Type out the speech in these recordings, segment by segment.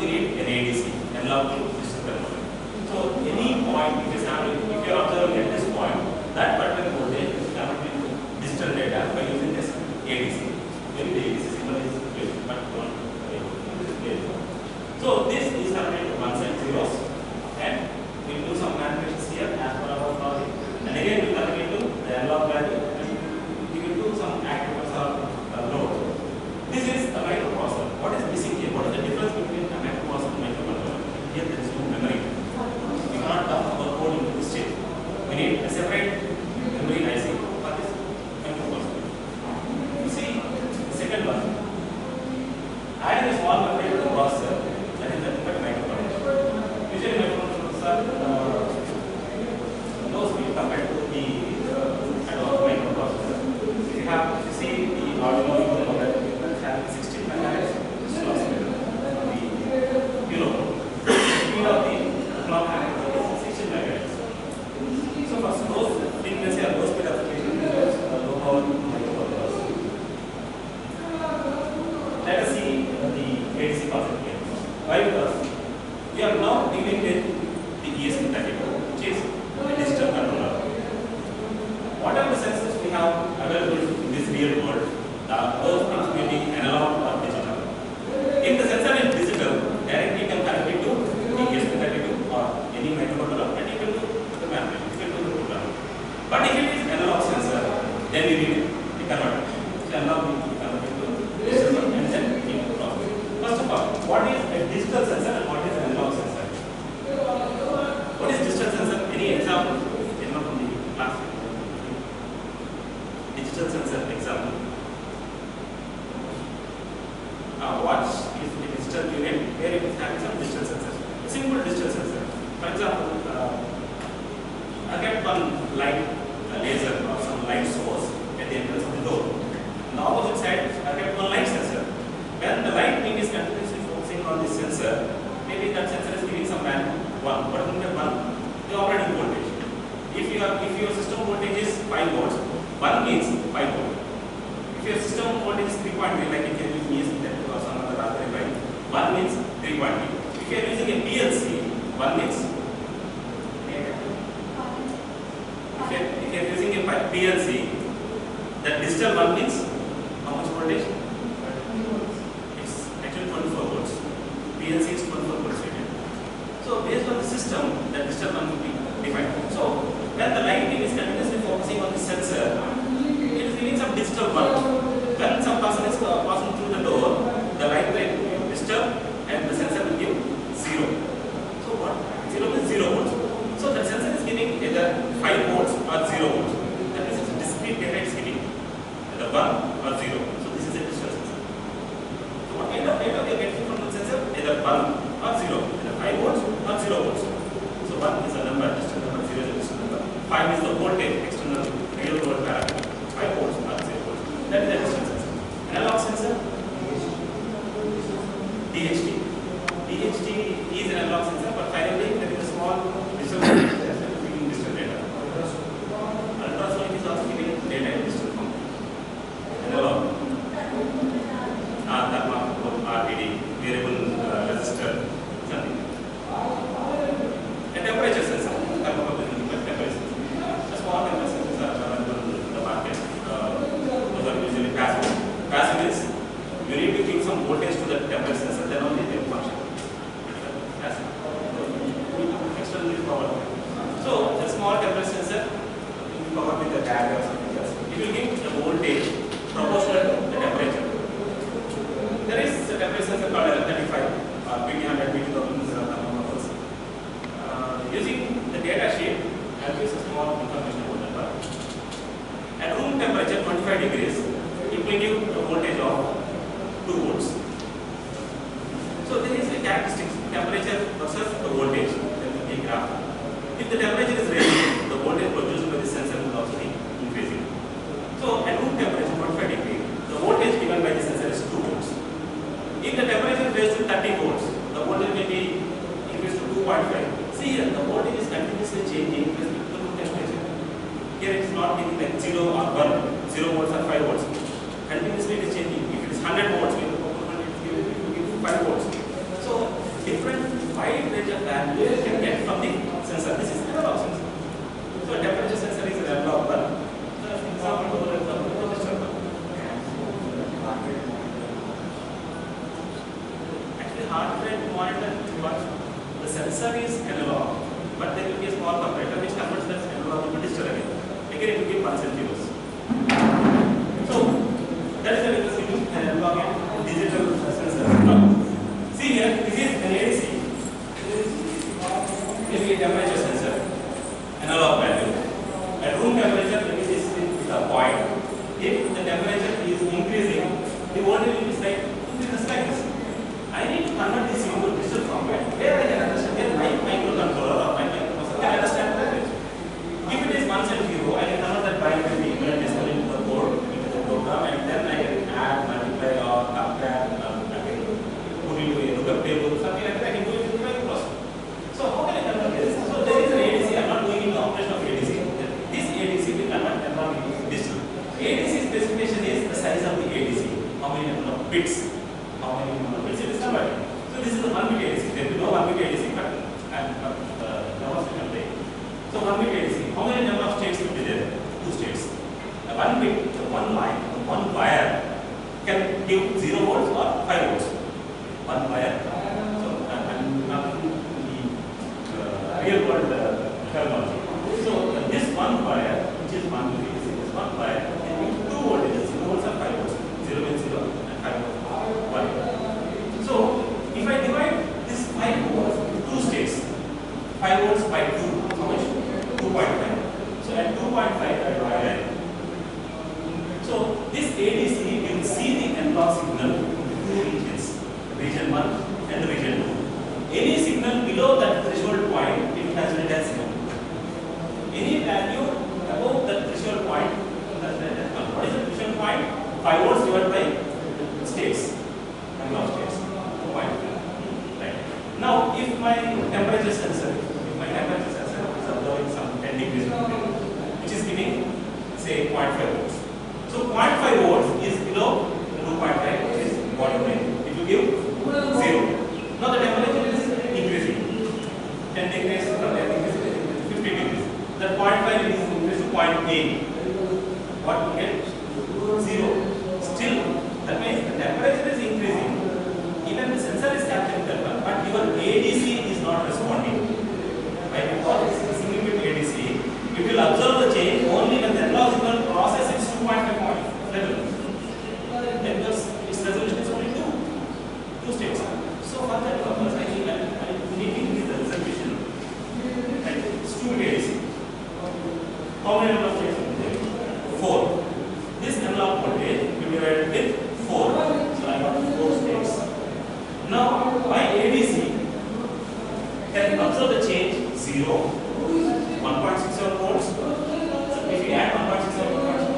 we need an ADC, analog to digital converter. So any point if you are observing at this point, that particular voltage is converted to digital data by using this ADC. Maybe the ADC symbol is used, but don't use. So this is converted to one side zeros, and we will do some manipulations here as per our logic. And again we convert it to the analog value, and we will do some activators or load. This is a microprocessor. What is missing here? What is the difference between a microprocessor and microcontroller? Here there is no memory. We cannot dump our code into this chip. We need a separate memory IC for this microprocessor. You see the second one. Adding a small memory to the processor, that is nothing but microcontroller. Usually microcontrollers are low speed compared to the advanced microprocessor. If you see the Arduino, you know that it has 16 megahertz slow speed. The speed of the clock is 16 megahertz. So for those frequency or low speed applications, low power microcontrollers. Let us see the ADC concept here. Why? Because we are now dealing with the IIC-CVRCoE, which is a digital controller. What are the sensors we have available in this real world? Those things may be analog or digital. If the sensor is digital, directly you can connect it to the IIC-CVRCoE or any microcontroller, and you can do the manipulation, you can do the programming. But if it is analog sensor, then you need a converter. So analog needs to be converted to digital and then you can process. First of all, what is a digital sensor and what is an analog sensor? What is digital sensor? Any example? From the class. Digital sensor example. Watch is a digital unit where it is having some digital sensors. A simple digital sensor. For example, I get one light laser or some light source at the entrance of the door. On the opposite side, I get one light sensor. When the light beam is continuously focusing on this sensor, maybe that sensor is giving some value 1. What is the 1? The operating voltage. If your system voltage is 5 volts, 1 means 5 volts. If your system voltage is 3.3, like if you are using ESP or some other Raspberry Pi, 1 means 3.3. If you are using a PLC, 1 means if you are using a PLC, that digital 1 means how much voltage? It's actually 24 volts. PLC is 24 volts. So based on the system, that digital 1 will be defined. So when the light beam is continuously focusing on the sensor, it is giving some digital 1. When some person is passing through the door, the light will be disturbed and the sensor will give 0. So what? 0 means 0 volts. So the sensor is giving either 5 volts or 0 volts. That means it's discrete data is giving either 1 or 0. So this is a digital sensor. So what kind of data we are getting from the sensor? Either 1 or 0. Either 5 volts or 0 volts. So 1 is a number, digital number, 0 is a digital number. 5 is the voltage, external real world parameter. 5 volts or 0 volts. That is a digital sensor. Analog sensor? DHT. DHT is an analog sensor, but finally there is a small digital sensor that is giving digital data. Ultrasonic is also giving data in digital form. Analog. RTD, variable resistor, something. A temperature sensor. Temperature sensor. A small temperature sensors are available in the market. Those are usually passive. Passive is you need to give some voltage to the temperature sensor, then only they will function. Passive. Externally powered. So the small temperature sensor will be powered with a battery or something else. It will give a voltage proportional to the temperature. There is a temperature sensor called L35 or PT100, PT2000 thermometers. Using the data sheet, I'll give a small information about that part. At room temperature 25 degrees, it will give a voltage of 2 volts. So there is a characteristic temperature versus the voltage. There will be a graph. If the temperature is rising, the voltage produced by the sensor will also be increasing. So at room temperature 25 degrees, the voltage given by the sensor is 2 volts. If the temperature is raised to 30 volts, the voltage will be increased to 2.5. See here, the voltage is continuously changing with respect to the room temperature. Here it is not giving like 0 or 1, 0 volts or 5 volts. Continuously it is changing. If it is 100 volts, it will give 5 volts. So wide range of values you can get from the sensor. This is analog sensor. So a temperature sensor is an analog one. Actually, heart rate monitor, the sensor is analog, but there will be a small comparator which converts that analog into digital again. Again, it will give pulse and zeros. So that is the difference between analog and digital sensor. Now, see here, this is an ADC. Maybe a temperature sensor, analog value. At room temperature, maybe this is the point. If the temperature is increasing, the voltage will be slightly increases like this. I need to convert this into digital format where I can understand where my microcontroller or my microprocessor can understand the language. If it is 1 and 0, I can convert that binary equivalent decimal into the code, into the program, and then I can add, multiply, or compare, I can put into a lookup table, something like that. I can do it with the microprocessor. So how can I convert this? So there is an ADC. I am not doing the operation of ADC. This ADC will convert analog into digital. ADC specification is the size of the ADC. How many number of bits? How many number of bits it is converting? So this is the 1 bit ADC. There will be no 1 bit ADC, but so 1 bit ADC. How many number of states will be there? 2 states. 1 bit, 1 line, 1 wire can give 0 volts or 5 volts. 1 wire. So I'm not the real world terminology. So this 1 wire, which is 1 bit ADC, this 1 wire can give 2 voltages, 0 volts or 5 volts. 0 means 0 and 5 volts. 1. So if I divide this 5 volts into 2 states, 5 volts by 2, how much? 2.5. So at 2.5 I divide. So this ADC will see the analog signal in 2 regions, region 1 and region 2. Any signal below that threshold point, it will consider as 0. Any value above that threshold point, that's the what is the threshold point? 5 volts divided by states, analog states. 2.5. Right. Now, if my temperature sensor, is observing some 10 degrees, which is giving, say, 0.5 volts. So 0.5 volts is below 2.5, which is bottom line. It will give 0. Now the temperature is increasing. 10 degrees, from 10 degrees, 50 degrees. That 0.5 is increased to 0.8. What we get? 0. Still, that means the temperature is increasing. Even the sensor is capturing that one, but your ADC is not responding. Right? Because it's a single bit ADC, it will observe the change only when the analog signal process its 2.5 level. Then its resolution is only 2 states. So for that purpose, I think I need to increase the resolution. Right? It's 2 bit ADC. How many analog states will be there? 4. This analog voltage will be divided with 4. So I got 4 states. Now my ADC can observe the change 0, 1.67 volts. So if you add 1.67 volts, you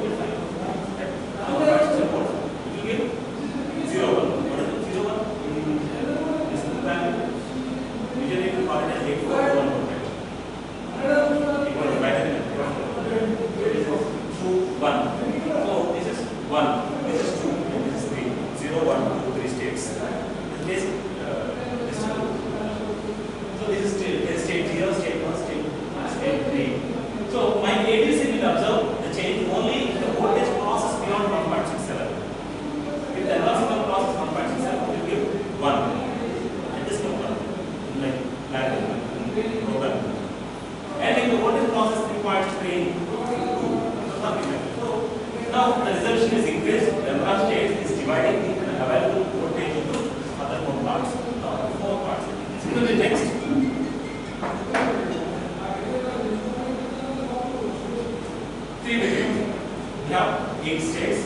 will find 1.67 volts. It will give 0, 1. What is it? 0, 1? This is the value. Usually we call it as 841 voltage. Equal to 5 and 2, 1. So this is 1, this is 2, and this is 3. 0, 1, 2, 3 states. This basic. This is state 0, state 1, state 3. So my ADC will observe the change only if the voltage crosses beyond 1.67. If the analog signal crosses 1.67, it will give 1. And this will 1. Like program. And if the voltage crosses 3.3, 2. Something like that. So now the resolution is increased, the analog state is dividing the available voltage into other 4 parts. 4 parts. Similarly, next. 3 bit. We have 8 states.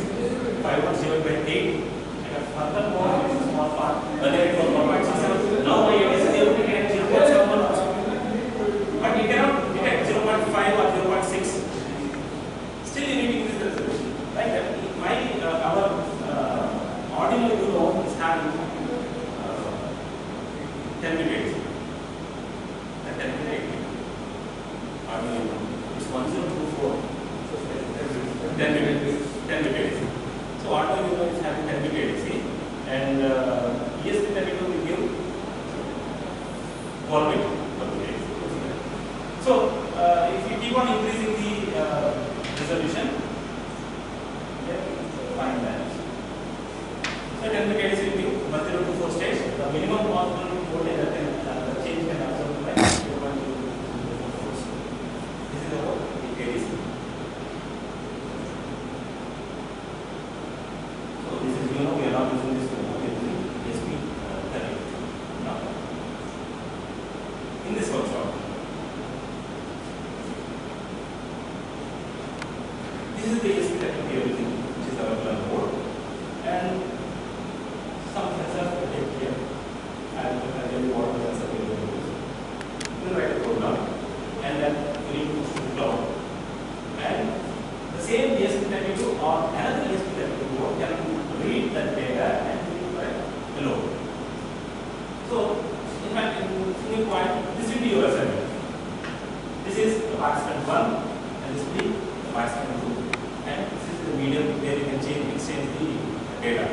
5 was divided by 8. And furthermore, this is small part. Earlier it was 1.67. Now my ADC is able to detect 0.71 also. But you cannot detect 0.5 or 0.6. Still you need to increase the resolution. Like our Arduino Uno is having 10 bit ADC. 12-bit. So if you keep on increasing the resolution, find that. So 10 bit ADC will be 1, 0 to 4 stage. The minimum possible voltage that can change can also be like 1, 0 to 4. This is our ADC. So this is, we are not using this, we are using SP30 now. In this workshop, this is the ASP that we are using, which is our board, and some sensors we take here, and then what sensor we will use. We will write a program, and then we need to push to the cloud. And the same ASP32 or another ASP32 board can read that data and write the load. So, in fact, in single point, this will be your assignment. This is the participant 1, and this will be the participant 2. And this is the medium where you can exchange the data.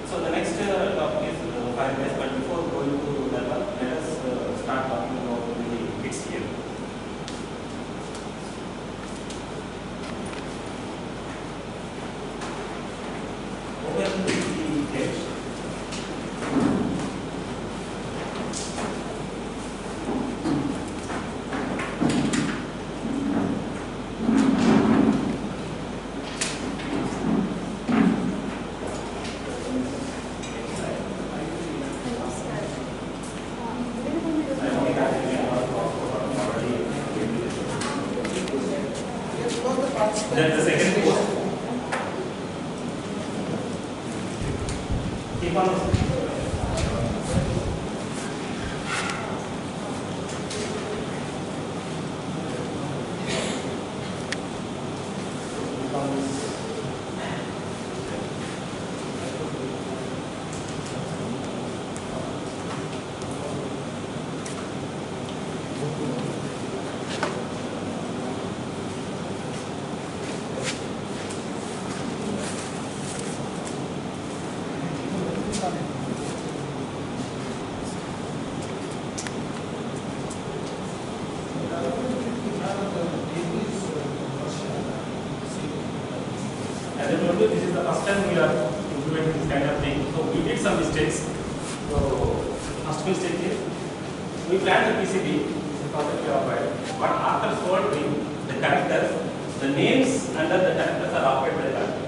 So the next topic is firebase, but before going to that one, let us start talking about the bits here. Open the page. Then the second post. Keep on. This is the first time we are implementing this kind of thing. So we did some mistakes. So first mistake is we planned the PCB, this is perfectly alright, but after soldering the connectors, the names under the connectors are occupied by the connector.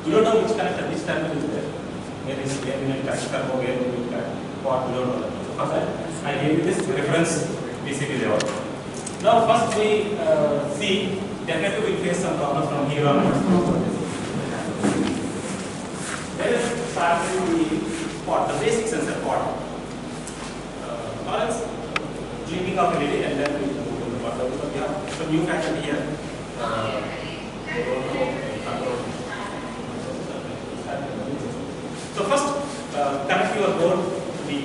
We don't know which connector, which terminal is there. Where is the connector or where we will connect, what we don't know. So first I gave you this reference PCB layout. Now first we see. Definitely we will face some problems from here on. Let us start with the port, the basic sensor port. Tolerance, blinking of LED, and then we move to the port. So we have some new faculty here. So first, connect your board to the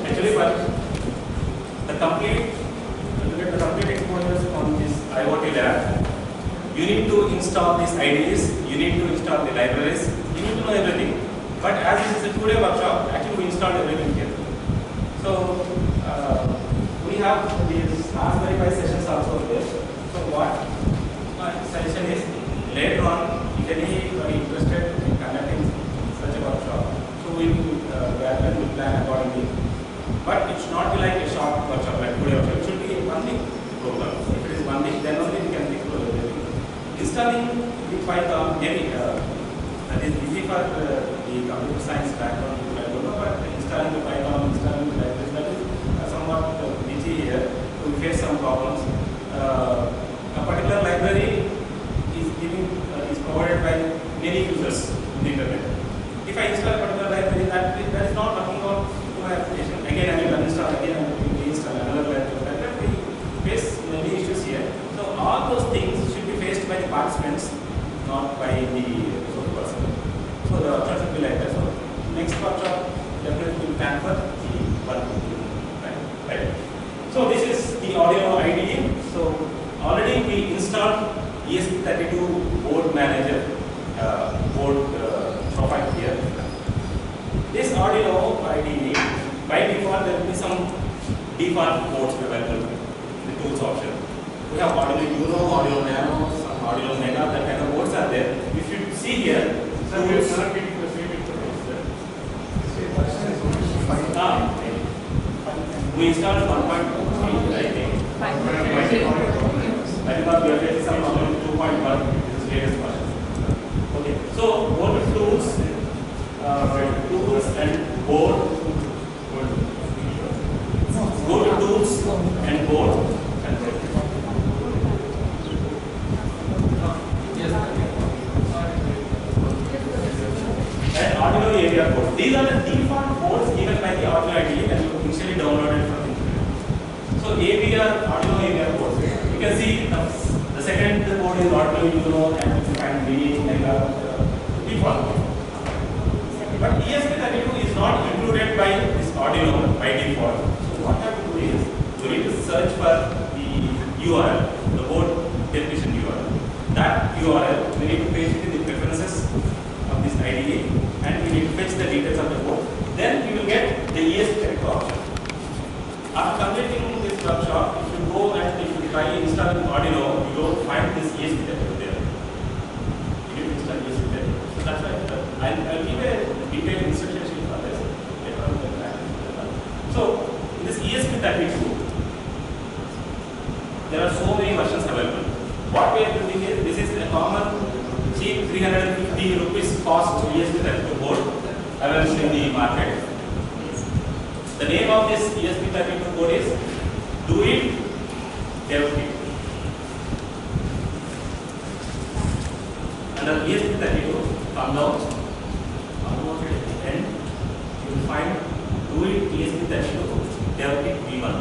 actually, but the complete exposures on this IoT lab, you need to install these IDEs, you need to install the libraries, you need to know everything. But as this is a 2-day workshop, actually we installed everything here. So we have these Raspberry Pi sessions also there. So what my suggestion is, later on, if anybody interested in conducting such a workshop, so we will plan accordingly. But it should not be like a short workshop like 2-day workshop. It should be a 1 week program. If it is 1 week, then only we can explore everything. In installing the Python, maybe that is easy for the computer science background, I don't know, but installing the Python, installing the libraries, that is somewhat busy here. We face some problems. A particular library is provided by many users in the internet. If I install a particular library, that is not working on my application. Again, I will uninstall, again I will reinstall another library. We face many issues here. So all those things should be faced by the participants, not by the resource person. So the workshops will be like that. So next workshop definitely will plan for the one. Right. So this is the audio IDE. So already we installed ESP32 board manager board profile here. This Arduino IDE, by default there will be some default boards available in the tools option. We have Arduino Uno, Arduino Nano, some Arduino Mega, that kind of boards are there. If you see here, we installed 1.2, I think. I thought we are getting some problem 2.1, this is latest version. Okay, so go to tools, tools and board. Go to tools and board. And Arduino area code. These are the default boards given by the Arduino IDE that you initially downloaded from the internet. So AVR, Arduino area code. You can see the second board is Arduino Uno and you find V, Mega, default. But ESP32 is not included by this Arduino by default. So what you have to do is you need to search for the URL, the board definition URL. That URL we need to paste it in the preferences of this IDE and we need to fetch the details of the board. Then we will get the ESP32 option. After completing this workshop, if you go and if you try installing Arduino, you don't find this ESP32 there. You need to install ESP32. So that's why I'll give a detailed instruction sheet for this. So in this ESP32, there are so many versions available. What we are doing is, this is a common cheap 350 rupees cost ESP32 board available in the market. The name of this ESP32 board is Do It Dev Kit. Under ESP32, come down, unloaded at the end, you will find Do It ESP32 Dev Kit V1.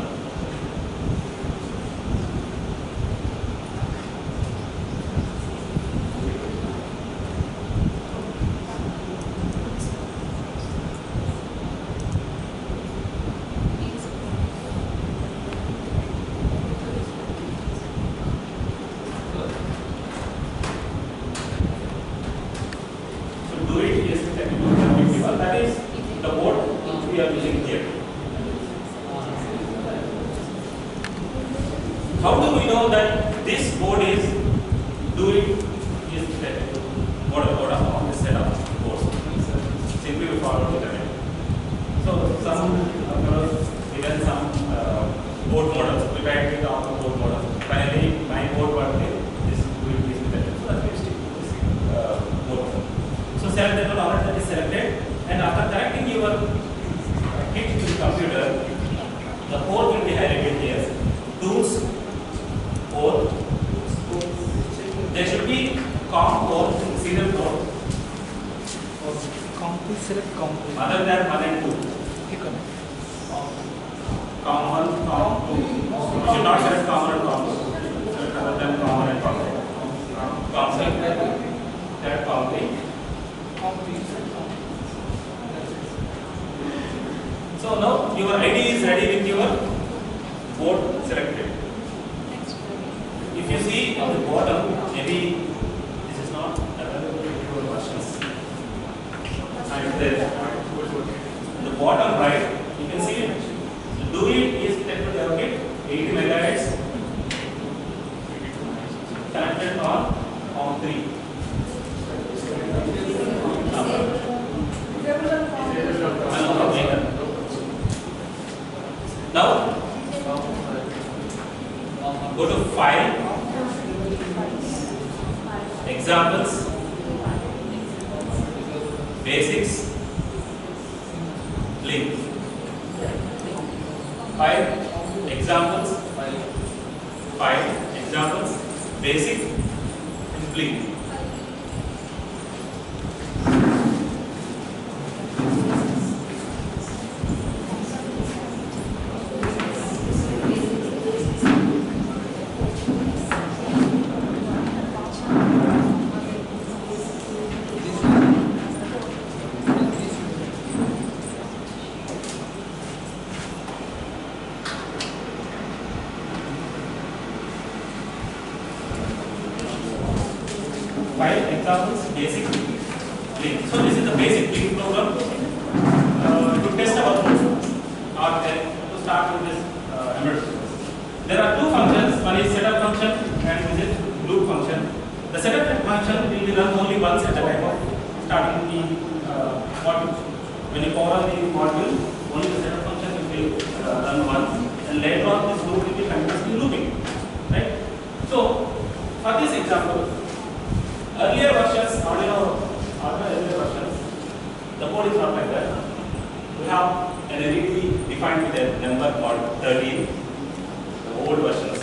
That is the board which we are using here. How do we know that this board is doing model of this set of boards? Simply we follow the command. So some given some board models, we write it down the board model. Finally, my board was this will be so that we stick to this board. So select the model that is selected, and after connecting your kit to the computer, the port will be highlighted here. Tools, port. There should be COM port, serial port. Select COM. Other than 1 and 2. COM 1, COM 2. You should not select COM 1 and COM 2. Select other than COM 1 and COM 2. COM 7, select COM 3. So now your ID is ready with your board selected. If you see on the bottom, maybe this is not available in your versions. And there, the bottom right, you can see it. Do It is connected to 80 MHz connected on 3. Now, examples, basics, link. 5 examples, 5 examples, basic and link. Examples, basic link. So this is the basic link program to test our code or to start with this embedded systems. There are two functions. One is setup function and this is loop function. The setup function will be run only once at a time of starting the module. When you power on the module, only the setup function will be run once, and later on this loop will be continuously looping. Right? So for this example, earlier versions, earlier versions, the code is not like that. We have an array defined with a number called 13, the old versions.